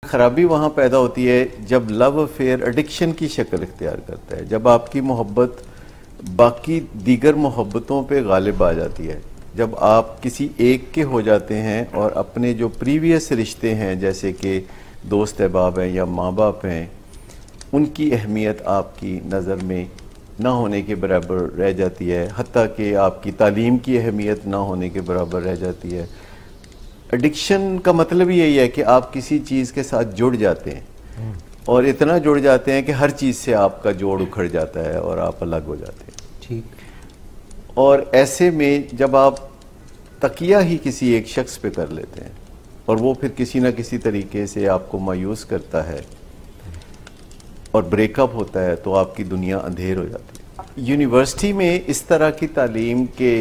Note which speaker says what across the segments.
Speaker 1: खराबी वहाँ पैदा होती है जब लव अफेयर एडिक्शन की शक्ल इख्तियार करता है, जब आपकी मोहब्बत बाकी दीगर मोहब्बतों पे गालिब आ जाती है, जब आप किसी एक के हो जाते हैं और अपने जो प्रीवियस रिश्ते हैं जैसे कि दोस्त अहबाब हैं या माँ बाप हैं, उनकी अहमियत आपकी नज़र में ना होने के बराबर रह जाती है, हत्ता कि आपकी तालीम की अहमियत ना होने के बराबर रह जाती है। एडिक्शन का मतलब ही यही है कि आप किसी चीज़ के साथ जुड़ जाते हैं और इतना जुड़ जाते हैं कि हर चीज़ से आपका जोड़ उखड़ जाता है और आप अलग हो जाते हैं।
Speaker 2: ठीक।
Speaker 1: और ऐसे में जब आप तकिया ही किसी एक शख्स पे कर लेते हैं और वो फिर किसी ना किसी तरीके से आपको मायूस करता है और ब्रेकअप होता है तो आपकी दुनिया अंधेर हो जाती है। यूनिवर्सिटी में इस तरह की तालीम के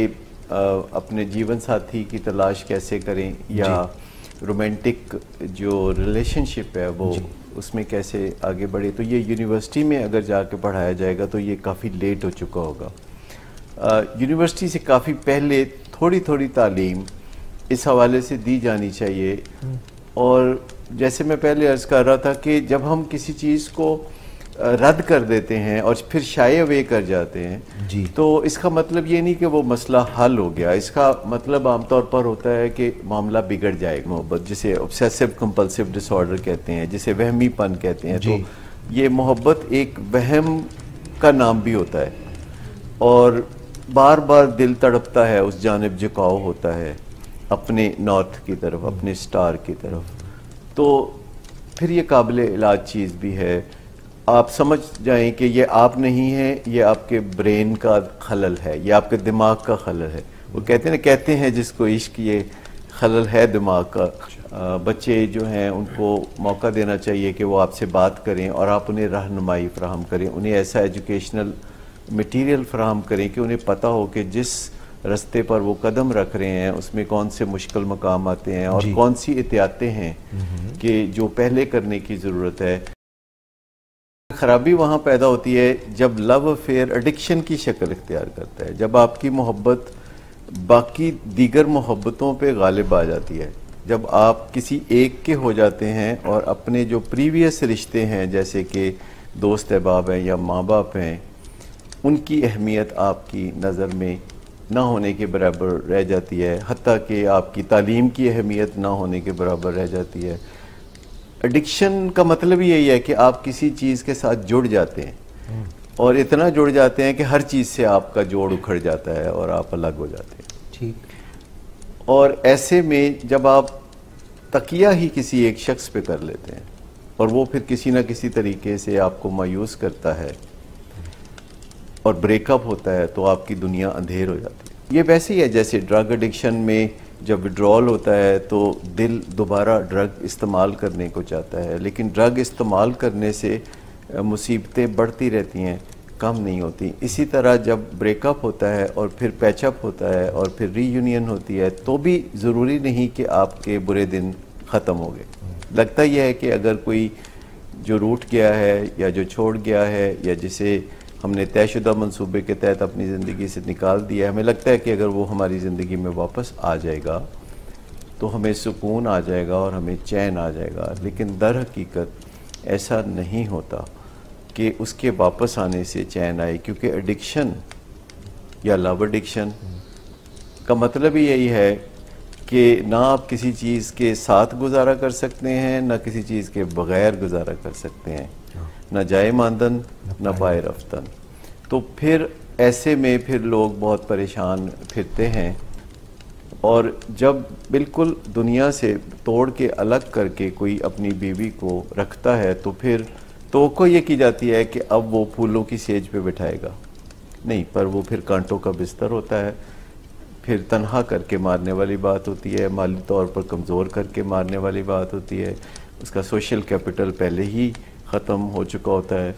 Speaker 1: अपने जीवन साथी की तलाश कैसे करें या रोमांटिक जो रिलेशनशिप है वो उसमें कैसे आगे बढ़े, तो ये यूनिवर्सिटी में अगर जाके पढ़ाया जाएगा तो ये काफ़ी लेट हो चुका होगा। यूनिवर्सिटी से काफ़ी पहले थोड़ी थोड़ी तालीम इस हवाले से दी जानी चाहिए। और जैसे मैं पहले अर्ज़ कर रहा था कि जब हम किसी चीज़ को रद्द कर देते हैं और फिर शाये अवे कर जाते हैं
Speaker 2: जी,
Speaker 1: तो इसका मतलब ये नहीं कि वो मसला हल हो गया। इसका मतलब आमतौर पर होता है कि मामला बिगड़ जाएगा। मोहब्बत जिसे ऑब्सेसिव कंपल्सिव डिसऑर्डर कहते हैं, जिसे वहमीपन कहते हैं, तो ये मोहब्बत एक वहम का नाम भी होता है और बार बार दिल तड़पता है, उस जानिब झुकाव होता है अपने नॉर्थ की तरफ, अपने स्टार की तरफ। तो फिर ये काबिल इलाज चीज़ भी है। आप समझ जाएं कि ये आप नहीं हैं, ये आपके ब्रेन का खलल है, ये आपके दिमाग का खलल है। वो कहते हैं जिसको इश्क, ये खलल है दिमाग का। बच्चे जो हैं उनको मौका देना चाहिए कि वो आपसे बात करें और आप उन्हें रहनुमाई फ़राहम करें, उन्हें ऐसा एजुकेशनल मटीरियल फ़राहम करें कि उन्हें पता हो कि जिस रास्ते पर वो कदम रख रहे हैं उसमें कौन से मुश्किल मकाम आते हैं और कौन सी एहतियातें हैं कि जो पहले करने की ज़रूरत है। खराबी वहाँ पैदा होती है जब लव अफेयर एडिक्शन की शक्ल इख्तियार करता है, जब आपकी मोहब्बत बाकी दीगर मोहब्बतों पे गालिब आ जाती है, जब आप किसी एक के हो जाते हैं और अपने जो प्रीवियस रिश्ते हैं जैसे कि दोस्त अहबाब हैं या माँ बाप हैं, उनकी अहमियत आपकी नज़र में ना होने के बराबर रह जाती है, हत्ता कि आपकी तालीम की अहमियत ना होने के बराबर रह जाती है। एडिक्शन का मतलब ही यही है कि आप किसी चीज़ के साथ जुड़ जाते हैं और इतना जुड़ जाते हैं कि हर चीज़ से आपका जोड़ उखड़ जाता है और आप अलग हो जाते हैं।
Speaker 2: ठीक।
Speaker 1: और ऐसे में जब आप तकिया ही किसी एक शख्स पे कर लेते हैं और वो फिर किसी ना किसी तरीके से आपको मायूस करता है और ब्रेकअप होता है तो आपकी दुनिया अंधेर हो जाती है। ये वैसे ही है जैसे ड्रग एडिक्शन में जब विड्रॉल होता है तो दिल दोबारा ड्रग इस्तेमाल करने को चाहता है, लेकिन ड्रग इस्तेमाल करने से मुसीबतें बढ़ती रहती हैं, कम नहीं होती। इसी तरह जब ब्रेकअप होता है और फिर पैचअप होता है और फिर रीयूनियन होती है तो भी ज़रूरी नहीं कि आपके बुरे दिन ख़त्म हो गए। लगता यह है कि अगर कोई जो रूठ गया है या जो छोड़ गया है या जिसे हमने तयशुदा मंसूबे के तहत अपनी ज़िंदगी से निकाल दिया है, हमें लगता है कि अगर वो हमारी ज़िंदगी में वापस आ जाएगा तो हमें सुकून आ जाएगा और हमें चैन आ जाएगा। लेकिन दर हकीकत ऐसा नहीं होता कि उसके वापस आने से चैन आए, क्योंकि एडिक्शन या लव एडिक्शन का मतलब ही यही है कि ना आप किसी चीज़ के साथ गुजारा कर सकते हैं, ना किसी चीज़ के बग़ैर गुजारा कर सकते हैं, ना जाए मानदन ना पाए रफ्तन। तो फिर ऐसे में फिर लोग बहुत परेशान फिरते हैं और जब बिल्कुल दुनिया से तोड़ के अलग करके कोई अपनी बीवी को रखता है तो फिर तवक्को ये की जाती है कि अब वो फूलों की सेज पे बिठाएगा, नहीं, पर वो फिर कांटों का बिस्तर होता है, फिर तन्हा करके मारने वाली बात होती है, माली तौर पर कमज़ोर करके मारने वाली बात होती है, उसका सोशल कैपिटल पहले ही ख़त्म हो चुका होता है।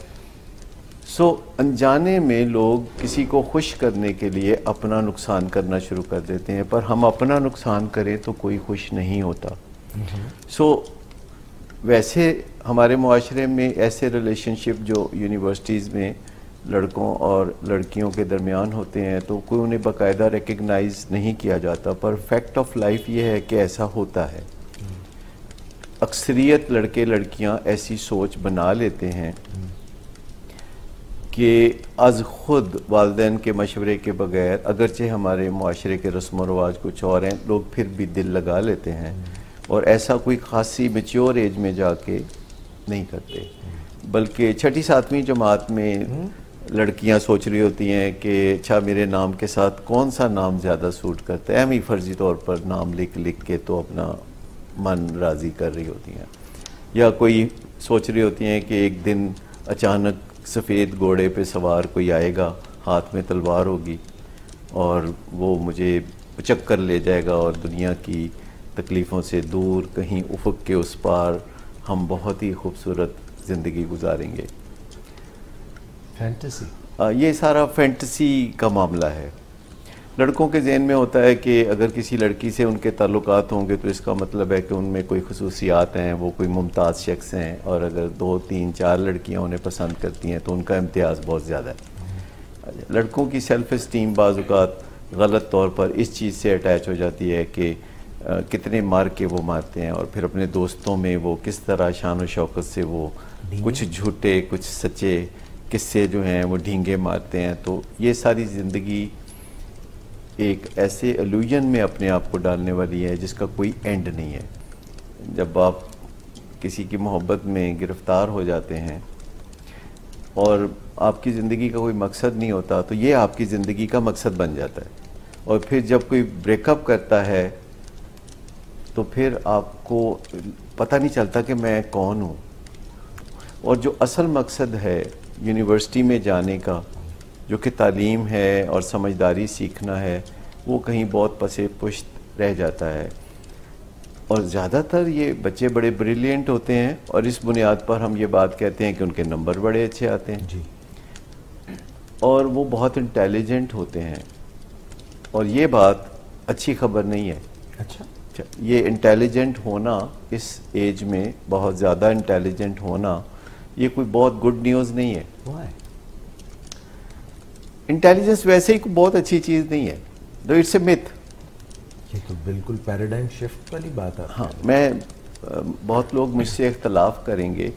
Speaker 1: अनजाने में लोग किसी को खुश करने के लिए अपना नुकसान करना शुरू कर देते हैं, पर हम अपना नुकसान करें तो कोई खुश नहीं होता। वैसे हमारे मुआशरे में ऐसे रिलेशनशिप जो यूनिवर्सिटीज़ में लड़कों और लड़कियों के दरमियान होते हैं तो कोई उन्हें बाकायदा रिकग्नाइज़ नहीं किया जाता, पर फैक्ट ऑफ लाइफ ये है कि ऐसा होता है। अक्सरियत लड़के लड़कियां ऐसी सोच बना लेते हैं कि अज खुद वालिदैन के मशवरे के बगैर, अगरचे हमारे माशरे के रस्म व रवाज कुछ और हैं, लोग फिर भी दिल लगा लेते हैं और ऐसा कोई खासी मेच्योर एज में जाके नहीं करते। बल्कि छठी सातवीं जमात में लड़कियां सोच रही होती हैं कि अच्छा मेरे नाम के साथ कौन सा नाम ज़्यादा सूट करता है, हम ही फर्जी तौर पर नाम लिख लिख के तो अपना मन राज़ी कर रही होती हैं। या कोई सोच रही होती हैं कि एक दिन अचानक सफ़ेद घोड़े पे सवार कोई आएगा, हाथ में तलवार होगी और वो मुझे उचक कर ले जाएगा और दुनिया की तकलीफ़ों से दूर कहीं उफ़क़ के उस पार हम बहुत ही खूबसूरत ज़िंदगी गुजारेंगे।
Speaker 3: फैंटेसी,
Speaker 1: ये सारा फैंटेसी का मामला है। लड़कों के जहन में होता है कि अगर किसी लड़की से उनके ताल्लुकात होंगे तो इसका मतलब है कि उनमें कोई खसूसियात हैं, वो कोई मुमताज़ शख्स हैं, और अगर 2, 3, 4 लड़कियां उन्हें पसंद करती हैं तो उनका इम्तियाज़ बहुत ज़्यादा है। लड़कों की सेल्फ़ इस्टीम बाज़ औक़ात गलत तौर पर इस चीज़ से अटैच हो जाती है कि कितने मार के वो मारते हैं, और फिर अपने दोस्तों में वो किस तरह शान व शौकत से वो कुछ झूठे कुछ सच्चे किस्से जो हैं वो ढींगे मारते हैं। तो ये सारी ज़िंदगी एक ऐसे इल्यूजन में अपने आप को डालने वाली है जिसका कोई एंड नहीं है। जब आप किसी की मोहब्बत में गिरफ़्तार हो जाते हैं और आपकी ज़िंदगी का कोई मकसद नहीं होता तो ये आपकी ज़िंदगी का मकसद बन जाता है, और फिर जब कोई ब्रेकअप करता है तो फिर आपको पता नहीं चलता कि मैं कौन हूँ, और जो असल मकसद है यूनिवर्सिटी में जाने का, जो कि तालीम है और समझदारी सीखना है, वो कहीं बहुत पसे पुश्त रह जाता है। और ज़्यादातर ये बच्चे बड़े ब्रिलियंट होते हैं और इस बुनियाद पर हम ये बात कहते हैं कि उनके नंबर बड़े अच्छे आते हैं
Speaker 3: जी,
Speaker 1: और वो बहुत इंटेलिजेंट होते हैं, और ये बात अच्छी खबर नहीं है।
Speaker 3: अच्छा,
Speaker 1: ये इंटेलिजेंट होना, इस एज में बहुत ज़्यादा इंटेलिजेंट होना, ये कोई बहुत गुड न्यूज़ नहीं है।
Speaker 3: व्हाई?
Speaker 1: इंटेलिजेंस वैसे ही कोई बहुत अच्छी चीज़ नहीं है, दो इट्स ए मिथ।
Speaker 3: ये तो बिल्कुल पैराडाइम शिफ्ट वाली बात है।
Speaker 1: हाँ, मैं बहुत लोग मुझसे इख्तलाफ करेंगे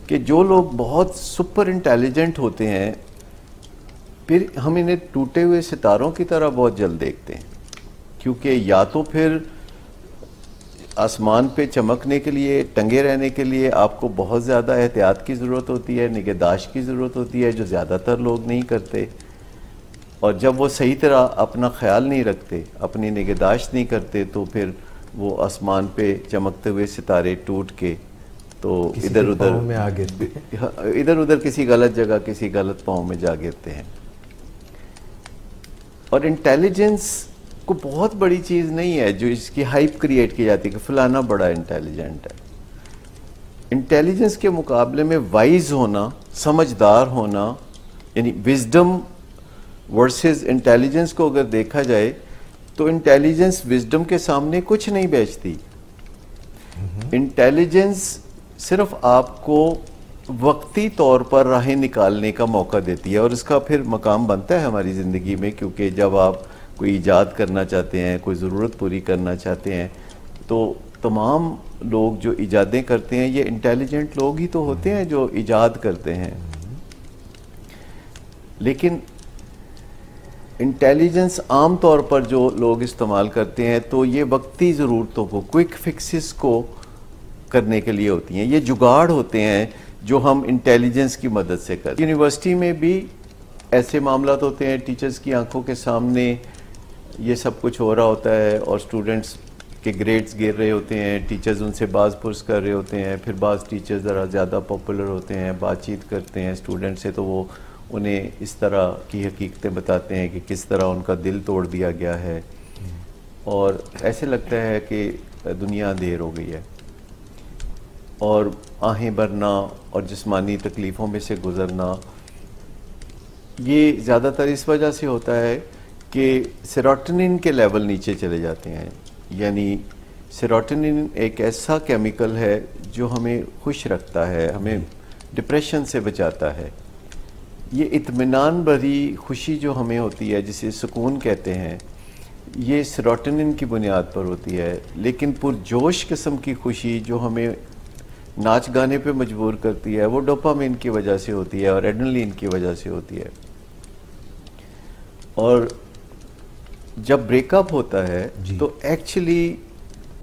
Speaker 1: कि जो लोग बहुत सुपर इंटेलिजेंट होते हैं फिर हम इन्हें टूटे हुए सितारों की तरह बहुत जल्द देखते हैं, क्योंकि या तो फिर आसमान पे चमकने के लिए, टंगे रहने के लिए आपको बहुत ज़्यादा एहतियात की ज़रूरत होती है, निगहदाश्त की ज़रूरत होती है, जो ज़्यादातर लोग नहीं करते। और जब वो सही तरह अपना ख्याल नहीं रखते, अपनी निगहदाश्त नहीं करते, तो फिर वो आसमान पे चमकते हुए सितारे टूट के तो इधर उधर
Speaker 3: में आ गिरते,
Speaker 1: इधर उधर किसी गलत जगह, किसी गलत पाँव में जा गिरते हैं। और इंटेलिजेंस को बहुत बड़ी चीज़ नहीं है जो इसकी हाइप क्रिएट की जाती है कि फलाना बड़ा इंटेलिजेंट है। इंटेलिजेंस के मुकाबले में वाइज होना, समझदार होना, यानी विजडम वर्सेस इंटेलिजेंस को अगर देखा जाए तो इंटेलिजेंस विजडम के सामने कुछ नहीं बेचती। इंटेलिजेंस सिर्फ आपको वक्ती तौर पर राहें निकालने का मौका देती है, और इसका फिर मकाम बनता है हमारी ज़िंदगी में, क्योंकि जब आप कोई ईजाद करना चाहते हैं, कोई ज़रूरत पूरी करना चाहते हैं, तो तमाम लोग जो ईजादें करते हैं ये इंटेलिजेंट लोग ही तो होते हैं जो ईजाद करते हैं। लेकिन इंटेलिजेंस आम तौर पर जो लोग इस्तेमाल करते हैं तो ये वक्ती ज़रूरतों को, क्विक फिक्सेस को करने के लिए होती हैं। ये जुगाड़ होते हैं जो हम इंटेलिजेंस की मदद से करते हैं। यूनिवर्सिटी में भी ऐसे मामलात होते हैं, टीचर्स की आंखों के सामने ये सब कुछ हो रहा होता है और स्टूडेंट्स के ग्रेड्स गिर रहे होते हैं, टीचर्स उनसे बाज़ पुरस कर रहे होते हैं, फिर बाज़ टीचर्स ज़रा ज़्यादा पॉपुलर होते हैं, बातचीत करते हैं स्टूडेंट से, तो वो उन्हें इस तरह की हकीकतें बताते हैं कि किस तरह उनका दिल तोड़ दिया गया है, और ऐसे लगता है कि दुनिया अंधेर हो गई है, और आहें भरना और जिस्मानी तकलीफ़ों में से गुज़रना ये ज़्यादातर इस वजह से होता है कि सेरोटोनिन के लेवल नीचे चले जाते हैं। यानी सेरोटोनिन एक ऐसा केमिकल है जो हमें खुश रखता है, हमें डिप्रेशन से बचाता है। ये इत्मीनान भरी खुशी जो हमें होती है, जिसे सुकून कहते हैं, ये सेरोटोनिन की बुनियाद पर होती है, लेकिन पुरजोश किस्म की खुशी जो हमें नाच गाने पे मजबूर करती है वो डोपामिन की वजह से होती है और एड्रेनलिन की वजह से होती है। और जब ब्रेकअप होता है तो एक्चुअली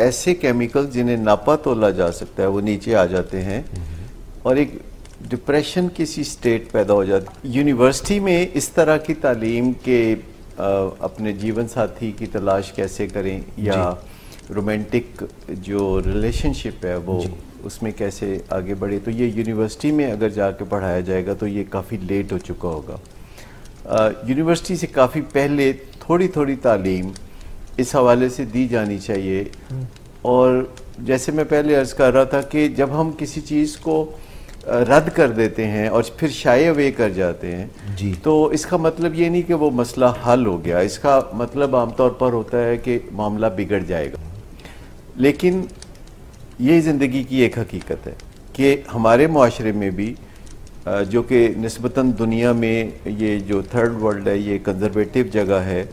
Speaker 1: ऐसे केमिकल जिन्हें नापा तोला जा सकता है वो नीचे आ जाते हैं और एक डिप्रेशन की सी स्टेट पैदा हो जाती है। यूनिवर्सिटी में इस तरह की तालीम के अपने जीवन साथी की तलाश कैसे करें या रोमांटिक जो रिलेशनशिप है वो उसमें कैसे आगे बढ़े, तो ये यूनिवर्सिटी में अगर जाके पढ़ाया जाएगा तो ये काफ़ी लेट हो चुका होगा। यूनिवर्सिटी से काफ़ी पहले थोड़ी थोड़ी तालीम इस हवाले से दी जानी चाहिए। और जैसे मैं पहले अर्ज़ कर रहा था कि जब हम किसी चीज़ को रद्द कर देते हैं और फिर शाये अवे कर जाते हैं तो इसका मतलब ये नहीं कि वो मसला हल हो गया, इसका मतलब आमतौर पर होता है कि मामला बिगड़ जाएगा। लेकिन ये ज़िंदगी की एक हकीकत है कि हमारे मुआशरे में भी जो कि निस्बतन दुनिया में ये जो थर्ड वर्ल्ड है ये कंजर्वेटिव जगह है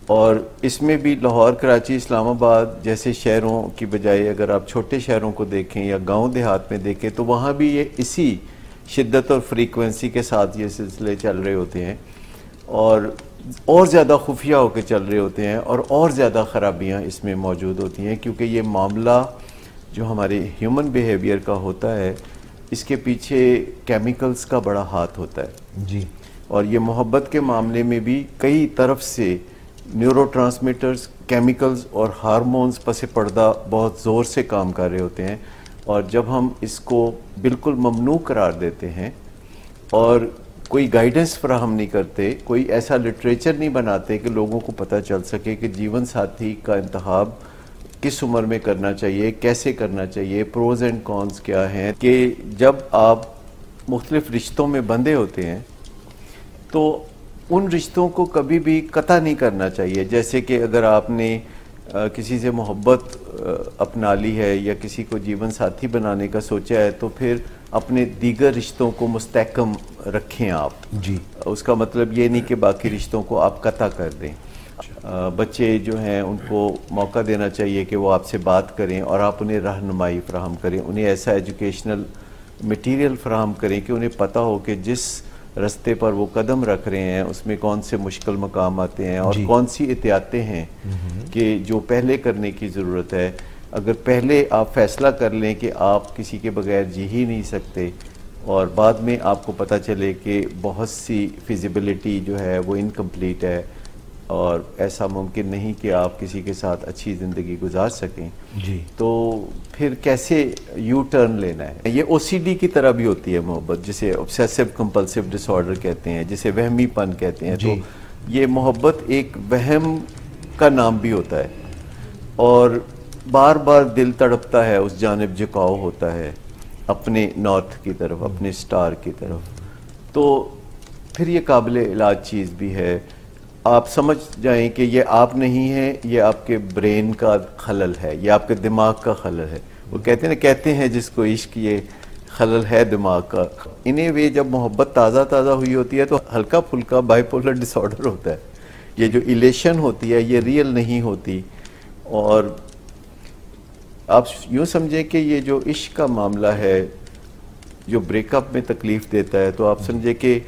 Speaker 1: और इसमें भी लाहौर, कराची, इस्लामाबाद जैसे शहरों की बजाय अगर आप छोटे शहरों को देखें या गांव देहात में देखें तो वहाँ भी ये इसी शिद्दत और फ्रीक्वेंसी के साथ ये सिलसिले चल रहे होते हैं और ज़्यादा खुफिया होकर चल रहे होते हैं और ज़्यादा ख़राबियाँ इसमें मौजूद होती हैं, क्योंकि ये मामला जो हमारे ह्यूमन बिहेवियर का होता है इसके पीछे केमिकल्स का बड़ा हाथ होता है जी। और ये मोहब्बत के मामले में भी कई तरफ से न्यूरोट्रांसमीटर्स, केमिकल्स और हार्मोन्स पसे पर्दा बहुत ज़ोर से काम कर रहे होते हैं और जब हम इसको बिल्कुल ममनू करार देते हैं और कोई गाइडेंस फराहम नहीं करते, कोई ऐसा लिटरेचर नहीं बनाते कि लोगों को पता चल सके कि जीवन साथी का इंतखाब किस उम्र में करना चाहिए, कैसे करना चाहिए, प्रोज एंड कॉन्स क्या हैं, कि जब आप मुख्तलिफ रिश्तों में बंधे होते हैं तो उन रिश्तों को कभी भी कता नहीं करना चाहिए। जैसे कि अगर आपने किसी से मोहब्बत अपना ली है या किसी को जीवन साथी बनाने का सोचा है तो फिर अपने दीगर रिश्तों को मुस्तहकम रखें आप जी। उसका मतलब ये नहीं कि बाकी रिश्तों को आप कता कर दें। बच्चे जो हैं उनको मौका देना चाहिए कि वो आपसे बात करें और आप उन्हें रहनुमाई फराहम करें, उन्हें ऐसा एजुकेशनल मटेरियल फराहम करें कि उन्हें पता हो कि जिस रास्ते पर वो कदम रख रहे हैं उसमें कौन से मुश्किल मकाम आते हैं और कौन सी एहतियातें हैं कि जो पहले करने की ज़रूरत है। अगर पहले आप फैसला कर लें कि आप किसी के बगैर जी ही नहीं सकते और बाद में आपको पता चले कि बहुत सी फिजिबिलिटी जो है वो इनकम्प्लीट है और ऐसा मुमकिन नहीं कि आप किसी के साथ अच्छी ज़िंदगी गुजार सकें जी, तो फिर कैसे यू टर्न लेना है। ये ओसीडी की तरह भी होती है मोहब्बत, जिसे ऑब्सेसिव कंपल्सिव डिसऑर्डर कहते हैं, जिसे वहमीपन कहते हैं। तो ये मोहब्बत एक वहम का नाम भी होता है और बार बार दिल तड़पता है, उस जानिब झुकाव होता है अपने नॉर्थ की तरफ, अपने स्टार की तरफ। तो फिर ये काबिल इलाज चीज़ भी है। आप समझ जाएं कि ये आप नहीं हैं, ये आपके ब्रेन का खलल है, ये आपके दिमाग का खलल है। वो कहते हैं जिसको इश्क ये खलल है दिमाग का। इन्हें वे जब मोहब्बत ताज़ा हुई होती है तो हल्का फुल्का बाइपोलर डिसऑर्डर होता है। ये जो इलेशन होती है ये रियल नहीं होती। और आप यूँ समझें कि ये जो इश्क का मामला है जो ब्रेकअप में तकलीफ़ देता है, तो आप समझें कि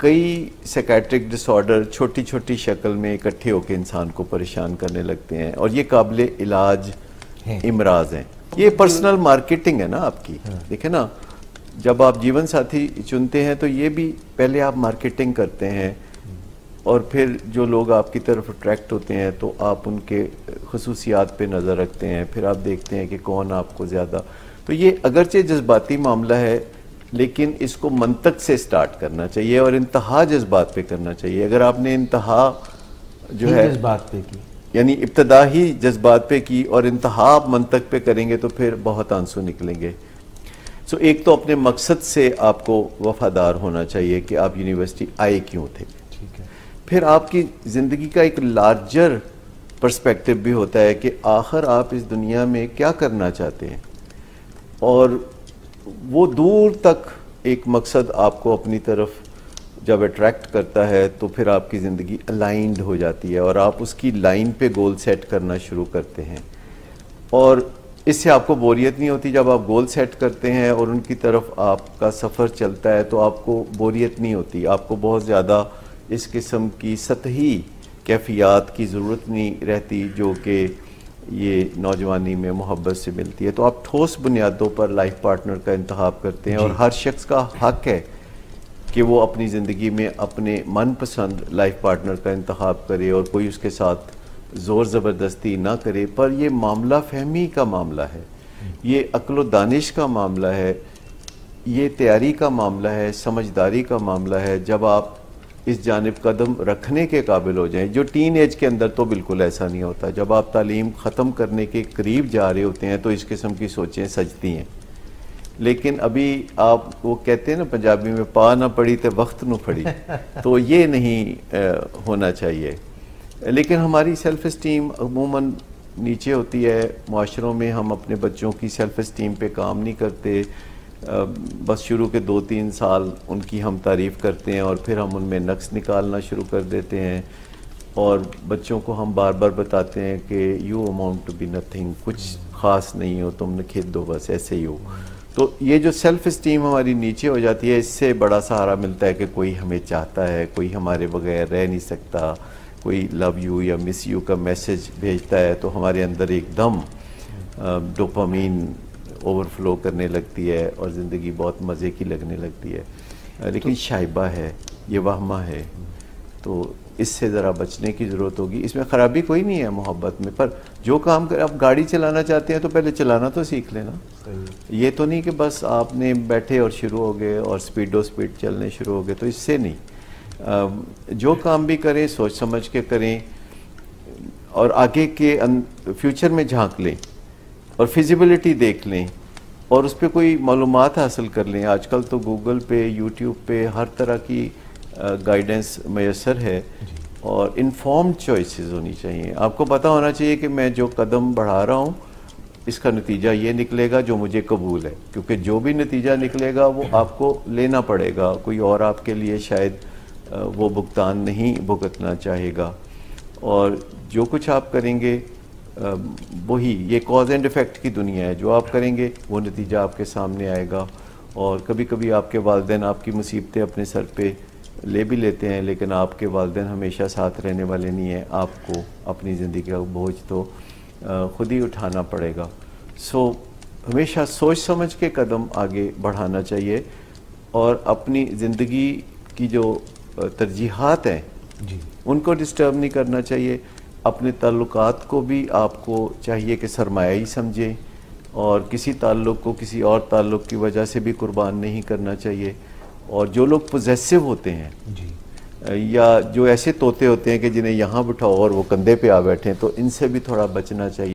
Speaker 1: कई साइकेट्रिक डिसऑर्डर छोटी छोटी शक्ल में इकट्ठे होकर इंसान को परेशान करने लगते हैं और ये काबिल इलाज इमराज हैं। ये पर्सनल मार्केटिंग है ना आपकी। देखें ना, जब आप जीवन साथी चुनते हैं तो ये भी पहले आप मार्केटिंग करते हैं और फिर जो लोग आपकी तरफ अट्रैक्ट होते हैं तो आप उनके खसूसियात पे नज़र रखते हैं, फिर आप देखते हैं कि कौन आपको ज़्यादा। तो ये अगरचे जज्बाती मामला है लेकिन इसको मंतक से स्टार्ट करना चाहिए और इंतहा जज्बात पे करना चाहिए। अगर आपने इंतहा जो है जज्बात पे की, यानी इब्तदा ही जज्बात पे की और इंतहा आप मंतक पे करेंगे तो फिर बहुत आंसू निकलेंगे। सो एक तो अपने मकसद से आपको वफादार होना चाहिए कि आप यूनिवर्सिटी आए क्यों थे। ठीक है। फिर आपकी ज़िंदगी का एक लार्जर पर्सपेक्टिव भी होता है कि आखिर आप इस दुनिया में क्या करना चाहते हैं और वो दूर तक एक मकसद आपको अपनी तरफ जब अट्रैक्ट करता है तो फिर आपकी ज़िंदगी अलाइंड हो जाती है और आप उसकी लाइन पे गोल सेट करना शुरू करते हैं और इससे आपको बोरियत नहीं होती। जब आप गोल सेट करते हैं और उनकी तरफ आपका सफ़र चलता है तो आपको बोरियत नहीं होती, आपको बहुत ज़्यादा इस किस्म की सतही कैफियत की ज़रूरत नहीं रहती जो कि ये नौजवानी में मोहब्बत से मिलती है। तो आप ठोस बुनियादों पर लाइफ पार्टनर का इंतखाब करते हैं और हर शख्स का हक है कि वो अपनी ज़िंदगी में अपने मनपसंद लाइफ पार्टनर का इंतखाब करे और कोई उसके साथ ज़ोर ज़बरदस्ती ना करे। पर ये मामला फहमी का मामला है, ये अक्ल दानिश का मामला है, ये तैयारी का मामला है, समझदारी का मामला है। जब आप इस जानिब कदम रखने के काबिल हो जाएं, जो टीन एज के अंदर तो बिल्कुल ऐसा नहीं होता, जब आप तालीम ख़त्म करने के करीब जा रहे होते हैं तो इस किस्म की सोचें सजती हैं। लेकिन अभी आप वो कहते हैं ना पंजाबी में, पा ना पड़ी तो वक्त न पड़ी, तो ये नहीं होना चाहिए। लेकिन हमारी सेल्फ़ इस्टीम अमूमन नीचे होती है। माशरों में हम अपने बच्चों की सेल्फ़ इस्टीम पे काम नहीं करते, बस शुरू के 2-3 साल उनकी हम तारीफ़ करते हैं और फिर हम उनमें नक्स निकालना शुरू कर देते हैं और बच्चों को हम बार बार बताते हैं कि you amount to be nothing, कुछ ख़ास नहीं हो, तुम खेद दो, बस ऐसे ही हो। तो ये जो सेल्फ़ इस्टीम हमारी नीचे हो जाती है, इससे बड़ा सहारा मिलता है कि कोई हमें चाहता है, कोई हमारे बगैर रह नहीं सकता, कोई लव यू या मिस यू का मैसेज भेजता है तो हमारे अंदर एकदम डोपामीन ओवरफ्लो करने लगती है और ज़िंदगी बहुत मज़े की लगने लगती है। लेकिन शाइबा है, ये वहमा है, तो इससे ज़रा बचने की ज़रूरत होगी। इसमें ख़राबी कोई नहीं है मोहब्बत में, पर जो काम कर, आप गाड़ी चलाना चाहते हैं तो पहले चलाना तो सीख लेना। ये तो नहीं कि बस आपने बैठे और शुरू हो गए और स्पीड चलने शुरू हो गए, तो इससे नहीं। जो काम भी करें सोच समझ के करें और आगे के फ्यूचर में झांक लें और फिजिबिलिटी देख लें और उस पर कोई मालूमात हासिल कर लें। आजकल तो गूगल पे, यूट्यूब पे हर तरह की गाइडेंस मैसर है और इन्फॉर्म्ड चॉइसेस होनी चाहिए। आपको पता होना चाहिए कि मैं जो कदम बढ़ा रहा हूँ इसका नतीजा ये निकलेगा जो मुझे कबूल है, क्योंकि जो भी नतीजा निकलेगा वो आपको लेना पड़ेगा, कोई और आपके लिए शायद वो भुगतान नहीं भुगतना चाहेगा। और जो कुछ आप करेंगे वही, ये कॉज एंड इफ़ेक्ट की दुनिया है, जो आप करेंगे वो नतीजा आपके सामने आएगा। और कभी कभी आपके वालिदैन आपकी मुसीबतें अपने सर पे ले भी लेते हैं, लेकिन आपके वालिदैन हमेशा साथ रहने वाले नहीं हैं। आपको अपनी ज़िंदगी का बोझ तो ख़ुद ही उठाना पड़ेगा। सो हमेशा सोच समझ के कदम आगे बढ़ाना चाहिए और अपनी ज़िंदगी की जो तरजीहात हैं जी, उनको डिस्टर्ब नहीं करना चाहिए। अपने ताल्लुकात को भी आपको चाहिए कि सरमाया ही समझें और किसी ताल्लुक़ को किसी और ताल्लुक़ की वजह से भी कुर्बान नहीं करना चाहिए। और जो लोग पोजेसिव होते हैं जी, या जो ऐसे तोते होते हैं कि जिन्हें यहाँ बिठाओ और वो कंधे पे आ बैठे हैं, तो इनसे भी थोड़ा बचना चाहिए।